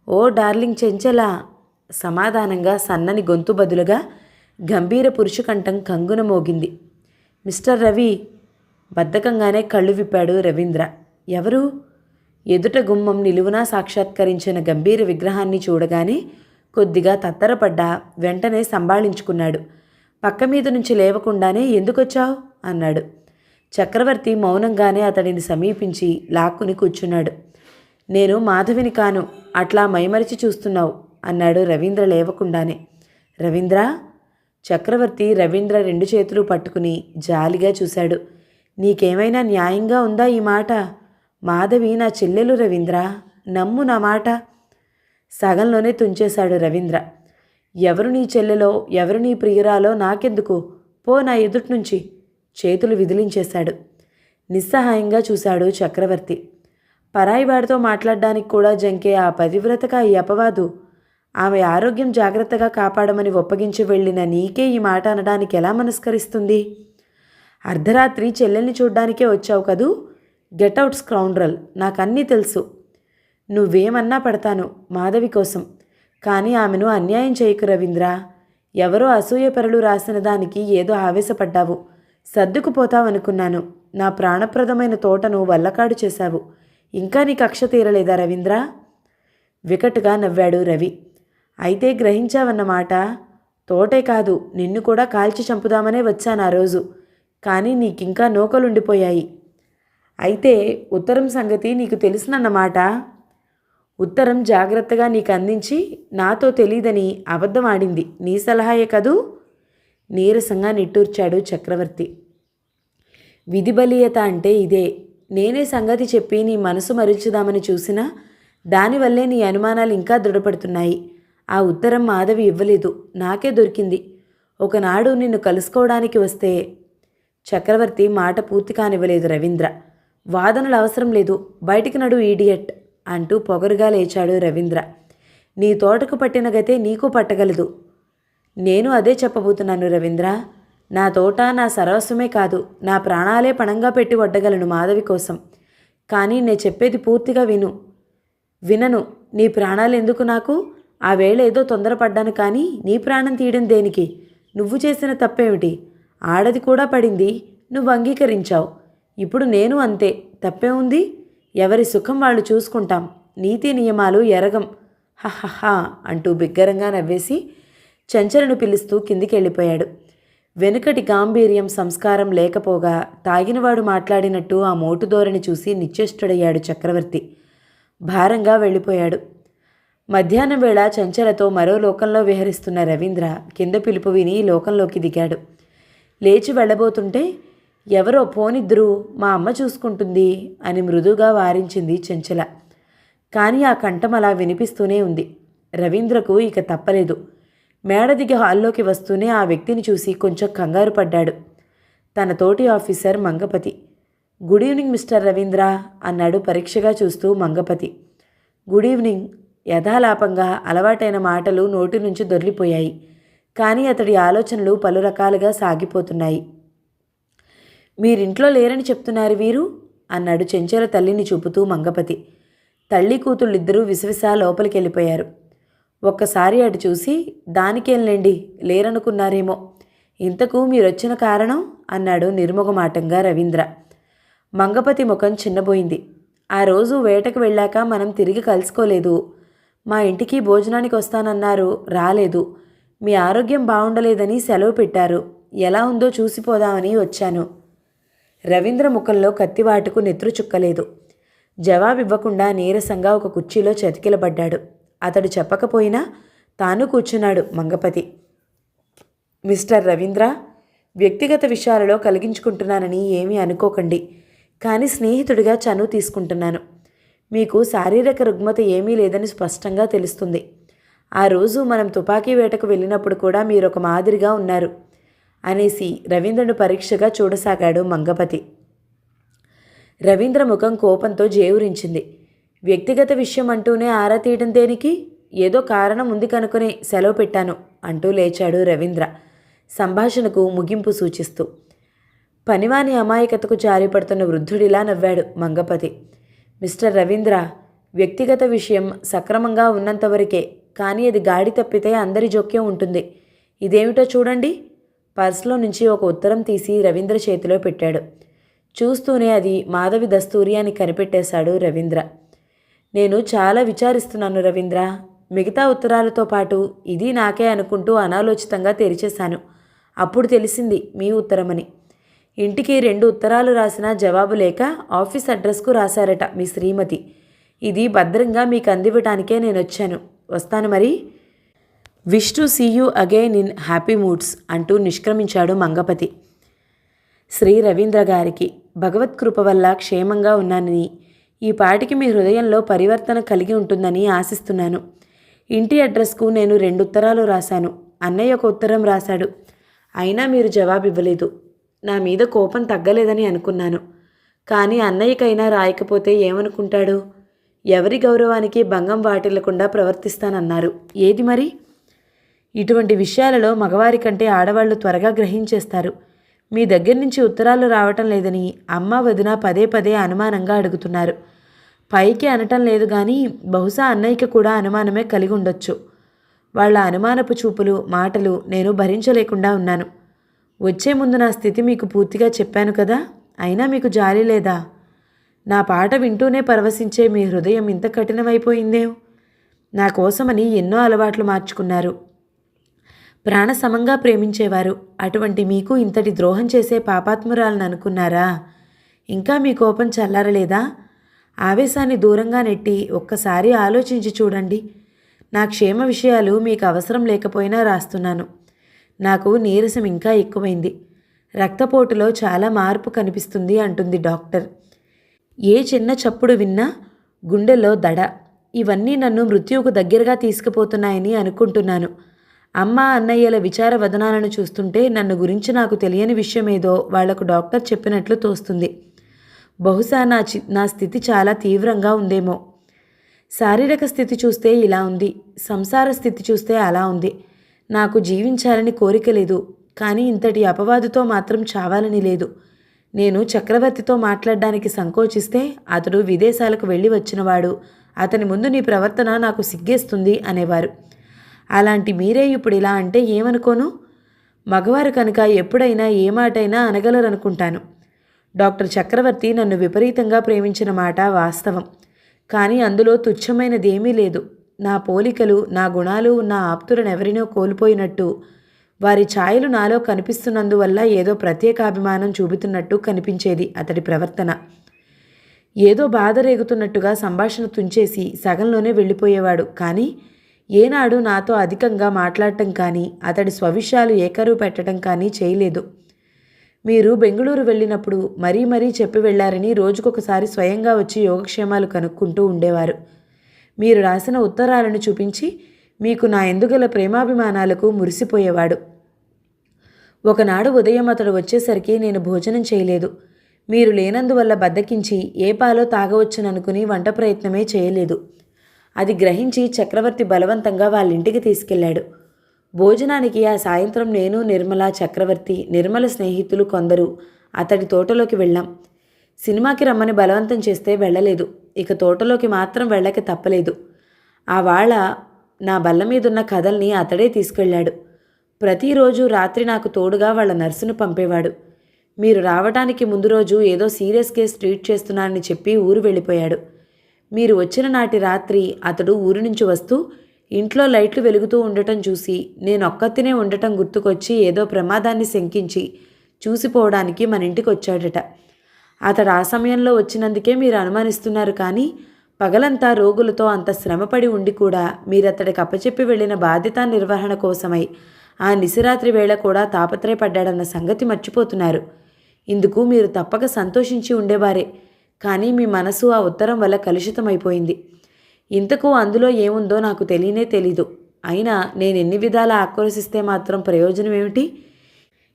ఓ డార్లింగ్ చంచలా. సమాధానంగా సన్నని గొంతు బదులుగా గంభీర పురుషకంఠం కంగున మోగింది. మిస్టర్ రవి. బద్ధకంగానే కళ్ళు విప్పాడు రవీంద్ర. ఎవరు? ఎదుట గుమ్మం నిలువునా సాక్షాత్కరించిన గంభీర విగ్రహాన్ని చూడగానే కొద్దిగా తత్తరపడ్డా వెంటనే సంభాళించుకున్నాడు. పక్క మీద నుంచి లేవకుండానే ఎందుకొచ్చావు అన్నాడు. చక్రవర్తి మౌనంగానే అతడిని సమీపించి లాక్కుని కూర్చున్నాడు. నేను మాధవిని కాను, అట్లా మైమరిచి చూస్తున్నావు అన్నాడు రవీంద్ర లేవకుండానే. రవీంద్ర. చక్రవర్తి రవీంద్ర 2 చేతులు పట్టుకుని జాలిగా చూశాడు. నీకేమైనా న్యాయంగా ఉందా ఈ మాట? మాధవి నా చెల్లెలు రవీంద్ర, నమ్ము నా మాట. సగంలోనే తుంచేశాడు రవీంద్ర. ఎవరు నీ చెల్లెలో ఎవరు నీ ప్రియురాలో నాకెందుకు? పో నా ఎదుటి నుంచి. చేతులు విదిలించేశాడు. నిస్సహాయంగా చూశాడు చక్రవర్తి. పరాయివాడితో మాట్లాడడానికి కూడా జంకే ఆ పతివ్రతగా ఈ అపవాదు. ఆమె ఆరోగ్యం జాగ్రత్తగా కాపాడమని ఒప్పగించి వెళ్ళిన నీకే ఈ మాట అనడానికి ఎలా మనస్కరిస్తుంది? అర్ధరాత్రి చెల్లెల్ని చూడ్డానికే వచ్చావు కదూ? గెట్అవుట్ స్క్రౌండ్రల్, నాకన్నీ తెలుసు. నువ్వేమన్నా పడతాను మాధవి కోసం, కానీ ఆమెను అన్యాయం చేయకు రవీంద్ర. ఎవరో అసూయపరులు రాసిన దానికి ఏదో ఆవేశపడ్డావు, సర్దుకుపోతావనుకున్నాను. నా ప్రాణప్రదమైన తోటను వల్లకాడు చేశావు. ఇంకా నీ కక్ష తీరలేదా రవీంద్ర? వికటుగా నవ్వాడు రవి. అయితే గ్రహించావన్నమాట. తోటే కాదు, నిన్ను కూడా కాల్చి చంపుదామనే వచ్చాను ఆ రోజు. కానీ నీకింకా నూకలుండిపోయాయి. అయితే ఉత్తరం సంగతి నీకు తెలుసునన్నమాట. ఉత్తరం జాగ్రత్తగా నీకు అందించి నాతో తెలీదని అబద్ధం ఆడింది నీ సలహాయే కదూ? నీరసంగా నిట్టూర్చాడు చక్రవర్తి. విధిబలీయత అంటే ఇదే. నేనే సంగతి చెప్పి నీ మనసు మరిల్చుదామని చూసినా దానివల్లే నీ అనుమానాలు ఇంకా దృఢపడుతున్నాయి. ఆ ఉత్తరం మాధవి ఇవ్వలేదు, నాకే దొరికింది. ఒకనాడు నిన్ను కలుసుకోవడానికి వస్తే. చక్రవర్తి మాట పూర్తి కానివ్వలేదు రవీంద్ర. వాదనలు అవసరం లేదు, బయటికి నడు ఈడియట్ అంటూ పొగరుగా లేచాడు రవీంద్ర. నీ తోటకు పట్టిన గతే నీకు పట్టగలదు. నేను అదే చెప్పబోతున్నాను రవీంద్ర. నా తోట నా సర్వస్వమే కాదు, నా ప్రాణాలే పణంగా పెట్టి వడ్డగలను మాధవి కోసం. కానీ నేను చెప్పేది పూర్తిగా వినను. నీ ప్రాణాలు ఎందుకు నాకు? ఆ వేళ ఏదో తొందరపడ్డాను, కానీ నీ ప్రాణం తీయడం దేనికి? నువ్వు చేసిన తప్పేమిటి? ఆడది కూడా పడింది, నువ్వు అంగీకరించావు. ఇప్పుడు నేను అంతే. తప్పే ఉంది? ఎవరి సుఖం వాళ్ళు చూసుకుంటాం, నీతి నియమాలు ఎరగం. హహహా అంటూ బిగ్గరంగా నవ్వేసి చంచలను పిలుస్తూ కిందికి వెళ్ళిపోయాడు. వెనుకటి గాంభీర్యం సంస్కారం లేకపోగా తాగినవాడు మాట్లాడినట్టు ఆ మోటు ధోరణి చూసి నిశ్చేష్టుడయ్యాడు చక్రవర్తి. భారంగా వెళ్ళిపోయాడు. మధ్యాహ్నం వేళ చంచలతో మరో లోకంలో విహరిస్తున్న రవీంద్ర కింద పిలుపు విని లోకంలోకి దిగాడు. లేచి వెళ్ళబోతుంటే ఎవరో పోనిద్దరూ, మా అమ్మ చూసుకుంటుంది అని మృదుగా వారించింది చంచల. కానీ ఆ కంఠం అలా వినిపిస్తూనే ఉంది. రవీంద్రకు ఇక తప్పలేదు. మేడ దిగి హాల్లోకి వస్తూనే ఆ వ్యక్తిని చూసి కొంచెం కంగారు పడ్డాడు. తన తోటి officer Mangapathi. Good evening mister Ravindra అన్నాడు పరీక్షగా చూస్తూ మంగపతి. Good evening. యథాలాపంగా అలవాటైన మాటలు నోటి నుంచి దొర్లిపోయాయి. కానీ అతడి ఆలోచనలు పలు రకాలుగా సాగిపోతున్నాయి. మీరింట్లో లేరని చెప్తున్నారు వీరు అన్నాడు చెంచల తల్లిని చూపుతూ మంగపతి. తల్లి కూతుళ్ళిద్దరూ విసవిసా లోపలికి వెళ్ళిపోయారు. ఒక్కసారి అటు చూసి, దానికేంలేండి, లేరనుకున్నారేమో. ఇంతకు మీరొచ్చిన కారణం అన్నాడు నిర్మొగమాటంగా రవీంద్ర. మంగపతి ముఖం చిన్నబోయింది. ఆ రోజు వేటకు వెళ్ళాక మనం తిరిగి కలుసుకోలేదు. మా ఇంటికి భోజనానికి వస్తానన్నారు, రాలేదు. మీ ఆరోగ్యం బాగుండలేదని సెలవు పెట్టారు. ఎలా ఉందో చూసిపోదామని వచ్చాను. రవీంద్ర ముఖంలో కత్తివాటుకు నెత్తురు చుక్కలేదు. జవాబివ్వకుండా నీరసంగా ఒక కుర్చీలో చతికిలబడ్డాడు. అతడు చెప్పకపోయినా తాను కూర్చున్నాడు మంగపతి. మిస్టర్ రవీంద్ర, వ్యక్తిగత విషయాలలో కలిగించుకుంటున్నానని ఏమీ అనుకోకండి, కానీ స్నేహితుడిగా చనువు తీసుకుంటున్నాను. మీకు శారీరక రుగ్మత ఏమీ లేదని స్పష్టంగా తెలుస్తుంది. ఆ రోజు మనం తుపాకీ వేటకు వెళ్ళినప్పుడు కూడా మీరొక మాదిరిగా ఉన్నారు అనేసి రవీంద్రను పరీక్షగా చూడసాగాడు మంగపతి. రవీంద్ర ముఖం కోపంతో జేవురించింది. వ్యక్తిగత విషయం అంటూనే ఆరా తీయడం దేనికి? ఏదో కారణం ఉంది కనుకునే సెలవు పెట్టాను అంటూ లేచాడు రవీంద్ర, సంభాషణకు ముగింపు సూచిస్తూ. పనివాని అమాయకతకు జారిపడుతున్న వృద్ధుడిలా నవ్వాడు మంగపతి. మిస్టర్ రవీంద్ర, వ్యక్తిగత విషయం సక్రమంగా ఉన్నంతవరకే, కానీ అది గాడి తప్పితే అందరి జోక్యం ఉంటుంది. ఇదేమిటో చూడండి. పర్సులో నుంచి ఒక ఉత్తరం తీసి రవీంద్ర చేతిలో పెట్టాడు. చూస్తూనే అది మాధవి దస్తూరి అని కనిపెట్టేశాడు రవీంద్ర. నేను చాలా విచారిస్తున్నాను రవీంద్ర. మిగతా ఉత్తరాలతో పాటు ఇది నాకే అనుకుంటూ అనాలోచితంగా తెరిచేశాను. అప్పుడు తెలిసింది మీ ఉత్తరమని. ఇంటికి 2 ఉత్తరాలు రాసినా జవాబు లేక ఆఫీస్ అడ్రస్కు రాశారట మీ శ్రీమతి. ఇది భద్రంగా మీకు అందివ్వటానికే నేను వచ్చాను. వస్తాను మరి. Wish to see you again in happy moods అంటూ నిష్క్రమించాడు మంగపతి. శ్రీ రవీంద్ర గారికి భగవత్కృప వల్ల క్షేమంగా ఉన్నానని, ఈ పాటికి మీ హృదయంలో పరివర్తన కలిగి ఉంటుందని ఆశిస్తున్నాను. ఇంటి అడ్రస్కు నేను 2 ఉత్తరాలు రాశాను. అన్నయ్య ఒక ఉత్తరం రాశాడు. అయినా మీరు జవాబివ్వలేదు. నా మీద కోపం తగ్గలేదని అనుకున్నాను. కానీ అన్నయ్యకైనా రాయకపోతే ఏమనుకుంటాడు? ఎవరి గౌరవానికి భంగం వాటిల్లకుండా ప్రవర్తిస్తానన్నారు. ఏది మరి? ఇటువంటి విషయాలలో మగవారి కంటే ఆడవాళ్లు త్వరగా గ్రహించేస్తారు. మీ దగ్గర నుంచి ఉత్తరాలు రావటం లేదని అమ్మ వదిన పదే పదే అనుమానంగా అడుగుతున్నారు. పైకి అనటం లేదు కానీ బహుశా అన్నయ్యకి కూడా అనుమానమే కలిగి ఉండొచ్చు. వాళ్ళ అనుమానపు చూపులు, మాటలు నేను భరించలేకుండా ఉన్నాను. వచ్చే ముందు నా స్థితి మీకు పూర్తిగా చెప్పాను కదా, అయినా మీకు జాలి లేదా? నా పాట వింటూనే పరవశించే మీ హృదయం ఇంత కఠినమైపోయిందేం? నా కోసమని ఎన్నో అలవాట్లు మార్చుకున్నారు. ప్రాణ సమంగా ప్రేమించేవారు. అటువంటి మీకు ఇంతటి ద్రోహం చేసే పాపాత్మురాలను అనుకున్నారా? ఇంకా మీ కోపం చల్లారలేదా? ఆవేశాన్ని దూరంగా నెట్టి ఒక్కసారి ఆలోచించి చూడండి. నా క్షేమ విషయాలు మీకు అవసరం లేకపోయినా రాస్తున్నాను. నాకు నీరసం ఇంకా ఎక్కువైంది. రక్తపోటులో చాలా మార్పు కనిపిస్తుంది అంటుంది డాక్టర్. ఏ చిన్న చప్పుడు విన్నా గుండెల్లో దడ. ఇవన్నీ నన్ను మృత్యువుకు దగ్గరగా తీసుకుపోతున్నాయని అనుకుంటున్నాను. అమ్మ అన్నయ్యల విచార వదనాలను చూస్తుంటే నన్ను గురించి నాకు తెలియని విషయమేదో వాళ్లకు డాక్టర్ చెప్పినట్లు తోస్తుంది. బహుశా నా స్థితి చాలా తీవ్రంగా ఉందేమో. శారీరక స్థితి చూస్తే ఇలా ఉంది, సంసార స్థితి చూస్తే అలా ఉంది. నాకు జీవించాలని కోరిక లేదు, కానీ ఇంతటి అపవాదుతో మాత్రం చావాలని లేదు. నేను చక్రవర్తితో మాట్లాడడానికి సంకోచిస్తే అతడు విదేశాలకు వెళ్ళి వచ్చినవాడు. అతని ముందు నీ ప్రవర్తన నాకు సిగ్గేస్తుంది అనేవారు. అలాంటి మీరే ఇప్పుడు ఇలా అంటే ఏమనుకోను? మగవారు కనుక ఎప్పుడైనా ఏ మాటైనా అనగలరనుకుంటాను. డాక్టర్ చక్రవర్తి నన్ను విపరీతంగా ప్రేమించిన మాట వాస్తవం. కానీ అందులో తుచ్చమైనదేమీ లేదు. నా పోలికలు, నా గుణాలు ఉన్న ఆప్తులనెవరినో కోల్పోయినట్టు, వారి ఛాయలు నాలో కనిపిస్తున్నందువల్ల ఏదో ప్రత్యేకాభిమానం చూపుతున్నట్టు కనిపించేది అతడి ప్రవర్తన. ఏదో బాధ రేగుతున్నట్టుగా సంభాషణ తుంచేసి సగంలోనే వెళ్ళిపోయేవాడు. కానీ ఏనాడు నాతో అధికంగా మాట్లాడటం కానీ అతడి స్వవిషయాలు ఏకరువు పెట్టడం కానీ చేయలేదు. మీరు బెంగుళూరు వెళ్ళినప్పుడు మరీ మరీ చెప్పి వెళ్లారని రోజుకొకసారి స్వయంగా వచ్చి యోగక్షేమాలు కనుక్కుంటూ ఉండేవారు. మీరు రాసిన ఉత్తరాలను చూపించి మీకు నా ఎందుగల ప్రేమాభిమానాలకు మురిసిపోయేవాడు. ఒకనాడు ఉదయం అతడు వచ్చేసరికి నేను భోజనం చేయలేదు. మీరు లేనందువల్ల బద్దకించి ఏ పాలో తాగవచ్చుననుకుని వంట ప్రయత్నమే చేయలేదు. అది గ్రహించి చక్రవర్తి బలవంతంగా వాళ్ళింటికి తీసుకెళ్లాడు. భోజనానికి ఆ సాయంత్రం నేను, నిర్మల, చక్రవర్తి, నిర్మల స్నేహితులు కొందరు అతడి తోటలోకి వెళ్ళాం. సినిమాకి రమ్మని బలవంతం చేస్తే వెళ్ళలేదు. ఇక తోటలోకి మాత్రం వెళ్ళక తప్పలేదు. ఆ వాళ్ళ నా బల్ల మీదున్న కథల్ని అతడే తీసుకెళ్లాడు. ప్రతిరోజు రాత్రి నాకు తోడుగా వాళ్ళ నర్సును పంపేవాడు. మీరు రావటానికి ముందు రోజు ఏదో సీరియస్ కేసు ట్రీట్ చేస్తున్నానని చెప్పి ఊరు వెళ్ళిపోయాడు. మీరు వచ్చిన నాటి రాత్రి అతడు ఊరి నుంచి వస్తూ ఇంట్లో లైట్లు వెలుగుతూ ఉండటం చూసి నేనొక్కతినే ఉండటం గుర్తుకొచ్చి ఏదో ప్రమాదాన్ని శంకించి చూసిపోవడానికి మన ఇంటికి వచ్చాడట. అతడు ఆ సమయంలో వచ్చినందుకే మీరు అనుమానిస్తున్నారు, కానీ పగలంతా రోగులతో అంత శ్రమపడి ఉండి కూడా మీరతడికి అప్పచెప్పి వెళ్ళిన బాధ్యతా నిర్వహణ కోసమై ఆ నిశిరాత్రి వేళ కూడా తాపత్రయపడ్డాడన్న సంగతి మర్చిపోతున్నారు. ఇందుకు మీరు తప్పక సంతోషించి ఉండేవారే, కానీ మీ మనసు ఆ ఉత్తరం వల్ల కలుషితమైపోయింది. ఇంతకు అందులో ఏముందో నాకు తెలియనే తెలీదు. అయినా నేను ఎన్ని విధాలా ఆక్రోశిస్తే మాత్రం ప్రయోజనం ఏమిటి?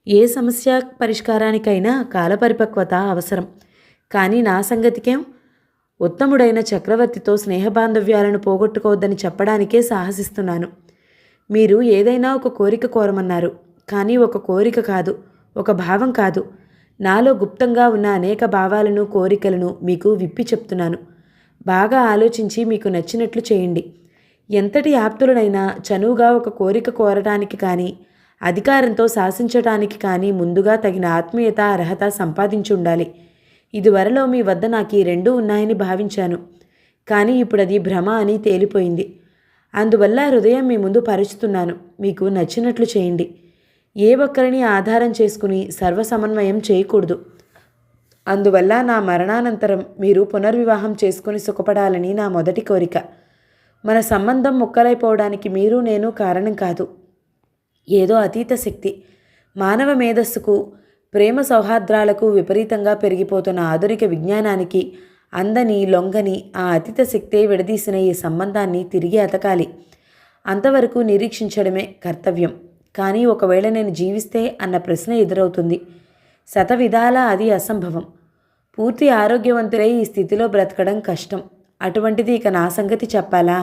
ఏ సమస్య పరిష్కారానికైనా కాలపరిపక్వత అవసరం. కానీ నా సంగతికేం? ఉత్తముడైన చక్రవర్తితో స్నేహబాంధవ్యాలను పోగొట్టుకోవద్దని చెప్పడానికే సాహసిస్తున్నాను. మీరు ఏదైనా ఒక కోరిక కోరమన్నారు, కానీ ఒక కోరిక కాదు, ఒక భావం కాదు. నాలో గుప్తంగా ఉన్న అనేక భావాలను, కోరికలను మీకు విప్పి చెప్తున్నాను. బాగా ఆలోచించి మీకు నచ్చినట్లు చేయండి. ఎంతటి ఆప్తులనైనా చనువుగా ఒక కోరిక కోరటానికి కానీ అధికారంతో శాసించటానికి కానీ ముందుగా తగిన ఆత్మీయత, అర్హత సంపాదించి ఉండాలి. ఇదివరలో మీ వద్ద నాకు ఈ రెండూ ఉన్నాయని భావించాను, కానీ ఇప్పుడు అది భ్రమ అని తేలిపోయింది. అందువల్ల హృదయం మీ ముందు పరుచుతున్నాను. మీకు నచ్చినట్లు చేయండి. ఏ ఒక్కరిని ఆధారం చేసుకుని సర్వసమన్వయం చేయకూడదు. అందువల్ల నా మరణానంతరం మీరు పునర్వివాహం చేసుకుని సుఖపడాలని నా మొదటి కోరిక. మన సంబంధం ముక్కలైపోవడానికి మీరు నేను కారణం కాదు. ఏదో అతీత శక్తి, మానవ మేధస్సుకు, ప్రేమ సౌహార్ద్రాలకు విపరీతంగా పెరిగిపోతున్న ఆధునిక విజ్ఞానానికి అందని లొంగని ఆ అతీత శక్తే విడదీసిన ఈ సంబంధాన్ని తిరిగి అతకాలి. అంతవరకు నిరీక్షించడమే కర్తవ్యం. కానీ ఒకవేళ నేను జీవిస్తే అన్న ప్రశ్న ఎదురవుతుంది. శతవిధాలా అది అసంభవం. పూర్తి ఆరోగ్యవంతులై ఈ స్థితిలో బ్రతకడం కష్టం. అటువంటిది ఇక నా సంగతి చెప్పాలా?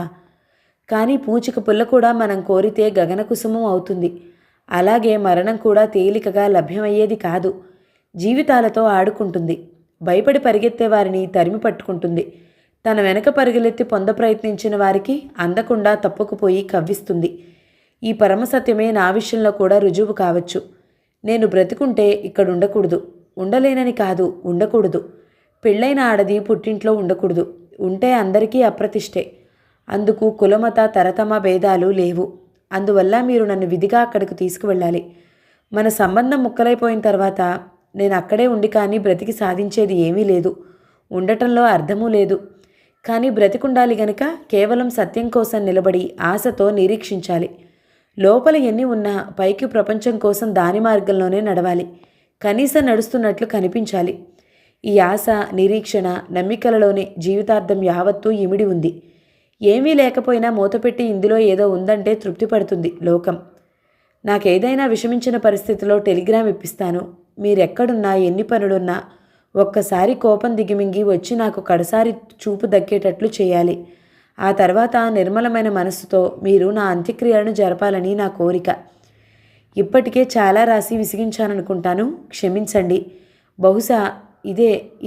కానీ పూచిక పుల్ల కూడా మనం కోరితే గగనకుసుమం అవుతుంది. అలాగే మరణం కూడా తేలికగా లభ్యమయ్యేది కాదు. జీవితాలతో ఆడుకుంటుంది. భయపడి పరిగెత్తే వారిని తరిమి పట్టుకుంటుంది. తన వెనక పరుగులెత్తి ప్రయత్నించిన వారికి అందకుండా తప్పుకుపోయి కవ్విస్తుంది. ఈ పరమసత్యమే నా విషయంలో కూడా రుజువు కావచ్చు. నేను బ్రతికుంటే ఇక్కడ ఉండకూడదు. ఉండలేనని కాదు, ఉండకూడదు. పెళ్ళైన ఆడది పుట్టింట్లో ఉండకూడదు. ఉంటే అందరికీ అప్రతిష్టే. అందుకు కులమత తరతమ భేదాలు లేవు. అందువల్ల మీరు నన్ను విధిగా అక్కడికి తీసుకువెళ్ళాలి. మన సంబంధం ముక్కలైపోయిన తర్వాత నేను అక్కడే ఉండి కానీ బ్రతికి సాధించేది ఏమీ లేదు. ఉండటంలో అర్థమూ లేదు. కానీ బ్రతికుండాలి గనుక కేవలం సత్యం కోసం నిలబడి ఆశతో నిరీక్షించాలి. లోపల ఎన్ని ఉన్నా పైకి ప్రపంచం కోసం దాని మార్గంలోనే నడవాలి. కనీసం నడుస్తున్నట్లు కనిపించాలి. ఈ ఆశ, నిరీక్షణ, నమ్మికలలోనే జీవితార్థం యావత్తూ ఇమిడి ఉంది. ఏమీ లేకపోయినా మూతపెట్టి ఇందులో ఏదో ఉందంటే తృప్తి పడుతుంది లోకం. నాకేదైనా విషమించిన పరిస్థితిలో టెలిగ్రామ్ ఇప్పిస్తాను. మీరెక్కడున్నా, ఎన్ని పనులున్నా ఒక్కసారి కోపం దిగిమింగి వచ్చి నాకు కడసారి చూపు దక్కేటట్లు చేయాలి. ఆ తర్వాత నిర్మలమైన మనస్సుతో మీరు నా అంత్యక్రియలను జరపాలని నా కోరిక. ఇప్పటికే చాలా రాసి విసిగించాననుకుంటాను. క్షమించండి. బహుశా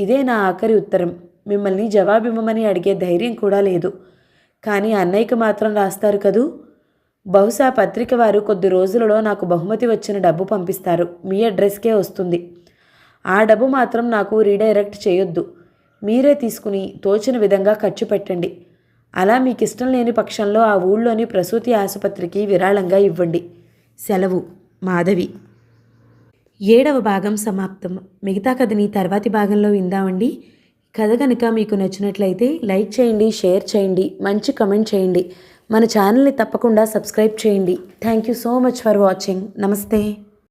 ఇదే నా ఆఖరి ఉత్తరం. మిమ్మల్ని జవాబివ్వమని అడిగే ధైర్యం కూడా లేదు. కానీ అన్నయ్యకు మాత్రం రాస్తారు కదూ. బహుశా పత్రిక వారు కొద్ది రోజులలో నాకు బహుమతి వచ్చిన డబ్బు పంపిస్తారు. మీ అడ్రస్కే వస్తుంది. ఆ డబ్బు మాత్రం నాకు రీడైరెక్ట్ చేయొద్దు. మీరే తీసుకుని తోచిన విధంగా ఖర్చు పెట్టండి. అలా మీకు ఇష్టం లేని పక్షంలో ఆ ఊళ్ళోని ప్రసూతి ఆసుపత్రికి విరాళంగా ఇవ్వండి. సెలవు. మాధవి. 7వ భాగం సమాప్తం. మిగతా కథని తర్వాతి భాగంలో విందామండి. కథ కనుక మీకు నచ్చినట్లయితే లైక్ చేయండి, షేర్ చేయండి, మంచి కమెంట్ చేయండి. మన ఛానల్ని తప్పకుండా సబ్స్క్రైబ్ చేయండి. Thank you so much for watching. నమస్తే.